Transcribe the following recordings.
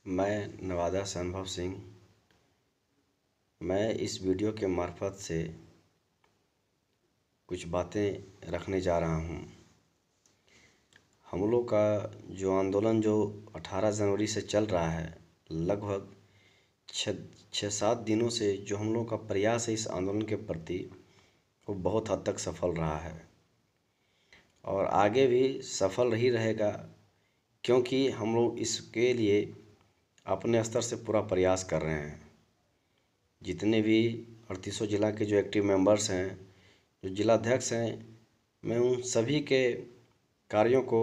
मैं नवादा से अनुभव सिंह। मैं इस वीडियो के मार्फत से कुछ बातें रखने जा रहा हूँ। हम लोग का जो आंदोलन जो 18 जनवरी से चल रहा है, लगभग छः सात दिनों से जो हम लोग का प्रयास है इस आंदोलन के प्रति, वो बहुत हद तक सफल रहा है और आगे भी सफल ही रहेगा, क्योंकि हम लोग इसके लिए अपने स्तर से पूरा प्रयास कर रहे हैं। जितने भी 38 जिला के जो एक्टिव मेंबर्स हैं, जो जिलाध्यक्ष हैं, मैं उन सभी के कार्यों को,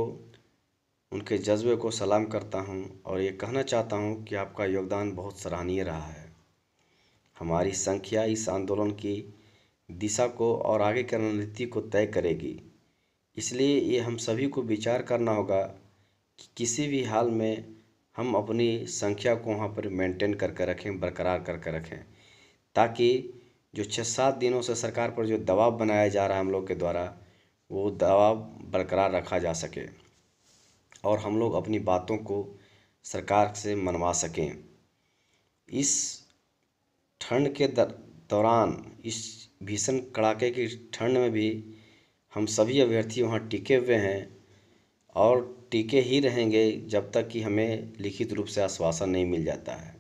उनके जज्बे को सलाम करता हूं और ये कहना चाहता हूं कि आपका योगदान बहुत सराहनीय रहा है। हमारी संख्या इस आंदोलन की दिशा को और आगे की रणनीति को तय करेगी। इसलिए ये हम सभी को विचार करना होगा कि किसी भी हाल में हम अपनी संख्या को वहाँ पर मेंटेन करके रखें, बरकरार करके रखें, ताकि जो 6-7 दिनों से सरकार पर जो दबाव बनाया जा रहा है हम लोग के द्वारा, वो दबाव बरकरार रखा जा सके और हम लोग अपनी बातों को सरकार से मनवा सकें। इस ठंड के दौरान, इस भीषण कड़ाके की ठंड में भी हम सभी अभ्यर्थी वहाँ टिके हुए हैं और टिके ही रहेंगे जब तक कि हमें लिखित रूप से आश्वासन नहीं मिल जाता है।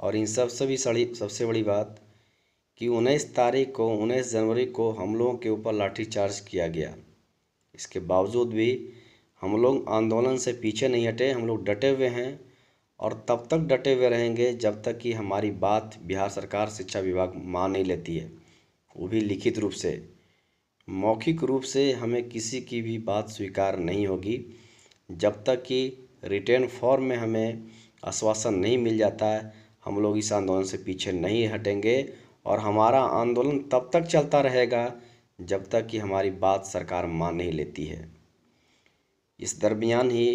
और इन सबसे बड़ी बात कि 19 जनवरी को हम लोगों के ऊपर लाठीचार्ज किया गया। इसके बावजूद भी हम लोग आंदोलन से पीछे नहीं हटे, हम लोग डटे हुए हैं और तब तक डटे हुए रहेंगे जब तक कि हमारी बात बिहार सरकार शिक्षा विभाग मान नहीं लेती है, वो भी लिखित रूप से। मौखिक रूप से हमें किसी की भी बात स्वीकार नहीं होगी जब तक कि रिटेन फॉर्म में हमें आश्वासन नहीं मिल जाता है। हम लोग इस आंदोलन से पीछे नहीं हटेंगे और हमारा आंदोलन तब तक चलता रहेगा जब तक कि हमारी बात सरकार मान नहीं लेती है। इस दरमियान ही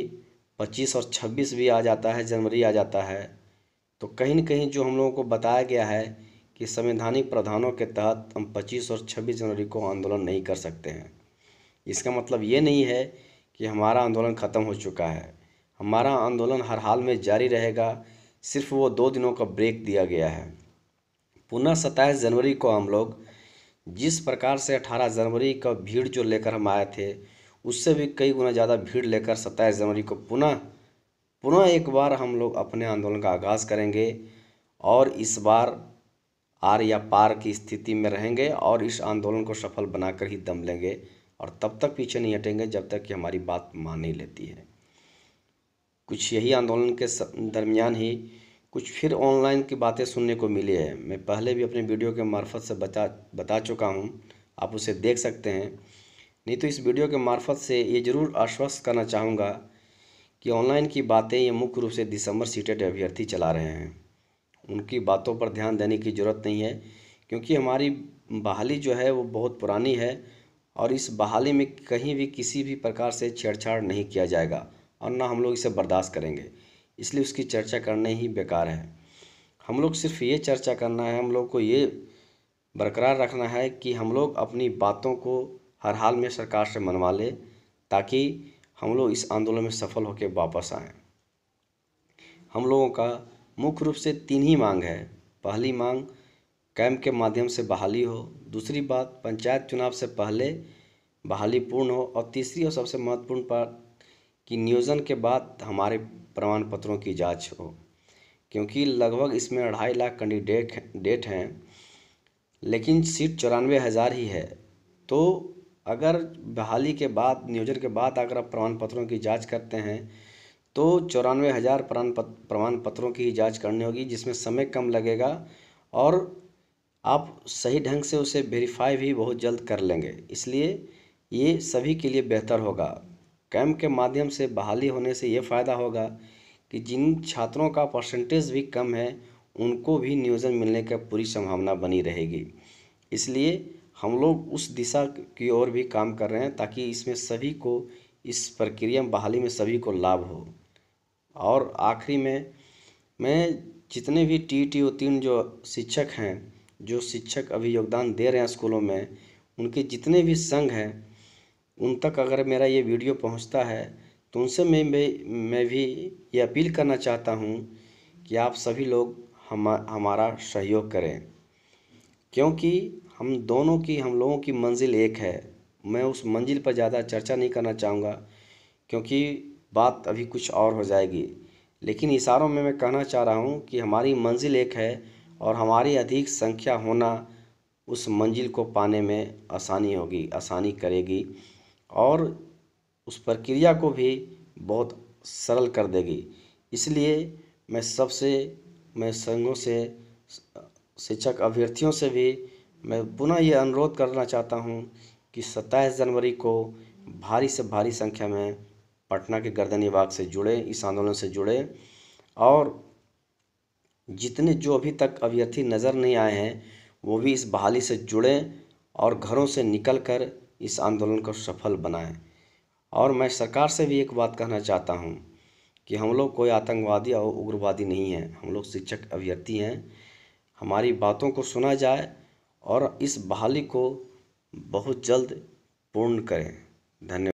25 और 26 भी आ जाता है, जनवरी आ जाता है, तो कहीं न कहीं जो हम लोगों को बताया गया है कि संवैधानिक प्रावधानों के तहत हम 25 और 26 जनवरी को आंदोलन नहीं कर सकते हैं। इसका मतलब ये नहीं है कि हमारा आंदोलन ख़त्म हो चुका है। हमारा आंदोलन हर हाल में जारी रहेगा, सिर्फ वो 2 दिनों का ब्रेक दिया गया है। पुनः 27 जनवरी को हम लोग जिस प्रकार से 18 जनवरी का भीड़ जो लेकर हम आए थे, उससे भी कई गुना ज़्यादा भीड़ लेकर 27 जनवरी को पुनः एक बार हम लोग अपने आंदोलन का आगाज़ करेंगे और इस बार आर या पार की स्थिति में रहेंगे और इस आंदोलन को सफल बनाकर ही दम लेंगे और तब तक पीछे नहीं हटेंगे जब तक कि हमारी बात मान नहीं लेती है। कुछ यही आंदोलन के दरमियान ही कुछ फिर ऑनलाइन की बातें सुनने को मिली है। मैं पहले भी अपने वीडियो के मार्फत से बता चुका हूँ, आप उसे देख सकते हैं। नहीं तो इस वीडियो के मार्फत से ये ज़रूर आश्वस्त करना चाहूँगा कि ऑनलाइन की बातें ये मुख्य रूप से दिसंबर सीटेड अभ्यर्थी चला रहे हैं। उनकी बातों पर ध्यान देने की ज़रूरत नहीं है, क्योंकि हमारी बहाली जो है वो बहुत पुरानी है और इस बहाली में कहीं भी किसी भी प्रकार से छेड़छाड़ नहीं किया जाएगा और ना हम लोग इसे बर्दाश्त करेंगे। इसलिए उसकी चर्चा करना ही बेकार है। हम लोग सिर्फ ये चर्चा करना है, हम लोग को ये बरकरार रखना है कि हम लोग अपनी बातों को हर हाल में सरकार से मनवा लें, ताकि हम लोग इस आंदोलन में सफल होकर वापस आएँ। हम लोगों का मुख्य रूप से 3 ही मांग है। पहली मांग कैंप के माध्यम से बहाली हो, दूसरी बात पंचायत चुनाव से पहले बहाली पूर्ण हो और तीसरी और सबसे महत्वपूर्ण बात कि नियोजन के बाद हमारे प्रमाण पत्रों की जांच हो, क्योंकि लगभग इसमें 2.5 लाख कैंडिडेट हैं, लेकिन सीट 94,000 ही है। तो अगर बहाली के बाद, नियोजन के बाद अगर आप प्रमाण पत्रों की जाँच करते हैं तो 94,000 प्रमाण पत्रों की जांच करनी होगी, जिसमें समय कम लगेगा और आप सही ढंग से उसे वेरीफाई भी बहुत जल्द कर लेंगे। इसलिए ये सभी के लिए बेहतर होगा। कैंप के माध्यम से बहाली होने से ये फ़ायदा होगा कि जिन छात्रों का परसेंटेज भी कम है, उनको भी नियोजन मिलने की पूरी संभावना बनी रहेगी। इसलिए हम लोग उस दिशा की ओर भी काम कर रहे हैं, ताकि इसमें सभी को, इस प्रक्रिया में बहाली में सभी को लाभ हो। और आखिरी में मैं जितने भी टीईटी उत्तीर्ण जो शिक्षक हैं, जो शिक्षक अभी योगदान दे रहे हैं स्कूलों में, उनके जितने भी संघ हैं, उन तक अगर मेरा ये वीडियो पहुंचता है तो उनसे मैं भी ये अपील करना चाहता हूँ कि आप सभी लोग हमारा सहयोग करें, क्योंकि हम लोगों की मंजिल एक है। मैं उस मंजिल पर ज़्यादा चर्चा नहीं करना चाहूँगा, क्योंकि बात अभी कुछ और हो जाएगी। लेकिन इशारों में मैं कहना चाह रहा हूँ कि हमारी मंजिल एक है और हमारी अधिक संख्या होना उस मंजिल को पाने में आसानी करेगी और उस प्रक्रिया को भी बहुत सरल कर देगी। इसलिए मैं संघों से, शिक्षक अभ्यर्थियों से भी मैं पुनः ये अनुरोध करना चाहता हूँ कि 27 जनवरी को भारी से भारी संख्या में पटना के गर्दनी बाग से जुड़े, इस आंदोलन से जुड़े, और जितने जो अभी तक अभ्यर्थी नज़र नहीं आए हैं वो भी इस बहाली से जुड़ें और घरों से निकलकर इस आंदोलन को सफल बनाएं। और मैं सरकार से भी एक बात कहना चाहता हूं कि हम लोग कोई आतंकवादी और उग्रवादी नहीं हैं, हम लोग शिक्षक अभ्यर्थी हैं। हमारी बातों को सुना जाए और इस बहाली को बहुत जल्द पूर्ण करें। धन्यवाद।